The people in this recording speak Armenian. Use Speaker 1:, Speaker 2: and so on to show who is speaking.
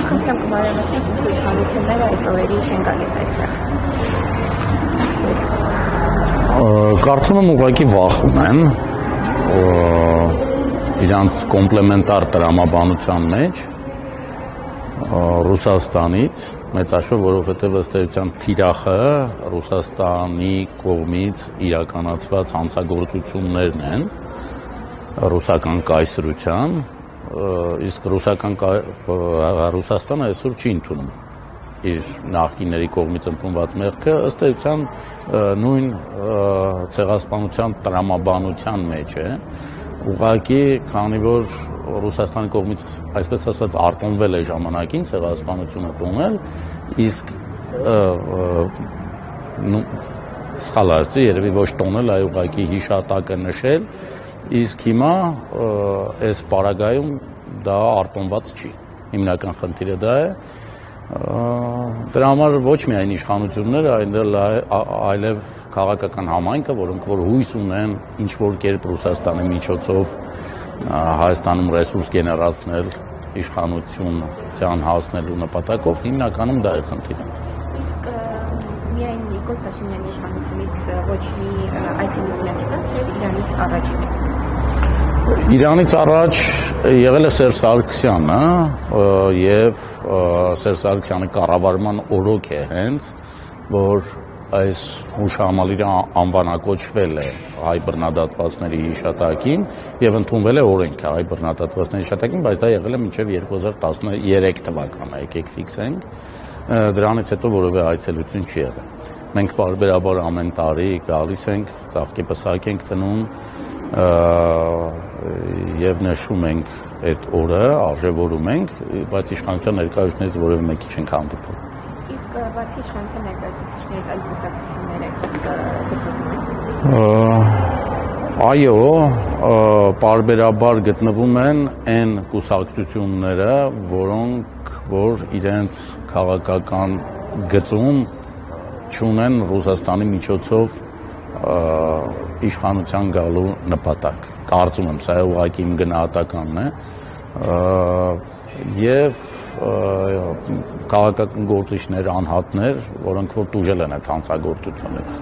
Speaker 1: Խնդրեմ կմարամասնեք ինչու իշխանությունները այս օրերի չեն գալիս այստեղ։
Speaker 2: Կարծում եմ ուղղակի վախում են իրանց կոմպլեմենտար տրամաբանության մեջ Ռուսաստանից մեծաշով, որովհետև ըստ էության թիրախը Ռուսաստանի կողմից իրականացված հանցագործություններն են ռուսական կայսրության, իսկ Ռուսաստանը այսօր չի ընդունում իր նախկինների կողմից ընդունված մեղքը, ըստ էության նույն ցեղասպանության տրամաբանության մեջ է, ուղղակի քանի որ Ռուսաստանի կողմից այսպես ասած արտոնվել է ժամանակին ցեղասպանությունը տոնել, իսկ սխալ ասացի, երևի ոչ տոնել, այլ ուղղակի հիշատակը նշել, իսկ հիմա այս պարագայում դա արտոնված չի։ Հիմնական խնդիրը դա է։ Դրա համար ոչ միայն իշխանությունները, այլև քաղաքական համայնքը, որոնք որ հույս ունեն ինչ-որ կերպ Ռուսաստանի միջոցով Հայաստանում ռեսուրս գեներացնել, իշխանության հասնելու նպատակով, հիմնականում դա է խնդիրը։
Speaker 1: Իսկ միայն Նիկոլ Փաշինյանի իշխանությունից ոչ մի այցելություն չկա, թե Իրանից առաջին։
Speaker 2: Իրանից առաջ եղել է Սերժ Սարգսյանը եւ Սերժ Սարգսյանի կառավարման օրոք է հենց, որ այս հուշահամալիրը անվանակոչվել է հայ բռնադատվածների հիշատակին եւ ընդունվել է օրենքը հայ բռնադատվածների հիշատակին, բայց դա եղել է մինչեւ 2013 թվականը, եկեք ֆիքսենք, դրանից հետո որևէ այցելություն չի եղել։ Մենք բարբերաբար ամեն տարի գալիս ենք, ծաղկեպսակ ենք տնում եւ նշում ենք այդ օրը, արժեվորում ենք, բայց իշխանության ներկայացուցիչներից որևէ մեկի չենք հանդիպում։
Speaker 1: Իսկ բացի իշխանության ներկայացուցիչներից այլ կուսակցություններ այստեղ գտնվում են։
Speaker 2: Այո, պարբերաբար գտնվում են այն կուսակցությունները, որոնք որ իրենց քաղաքական գծում չունեն Ռուսաստանի միջոցով իշխանության գալու նպատակ։ Կարծում եմ, սա ուղղակի իմ գնահատականն է, եւ քաղաքական գործիչներ, անհատներ, որոնք որ տուժել են այդ հանցագործությունից։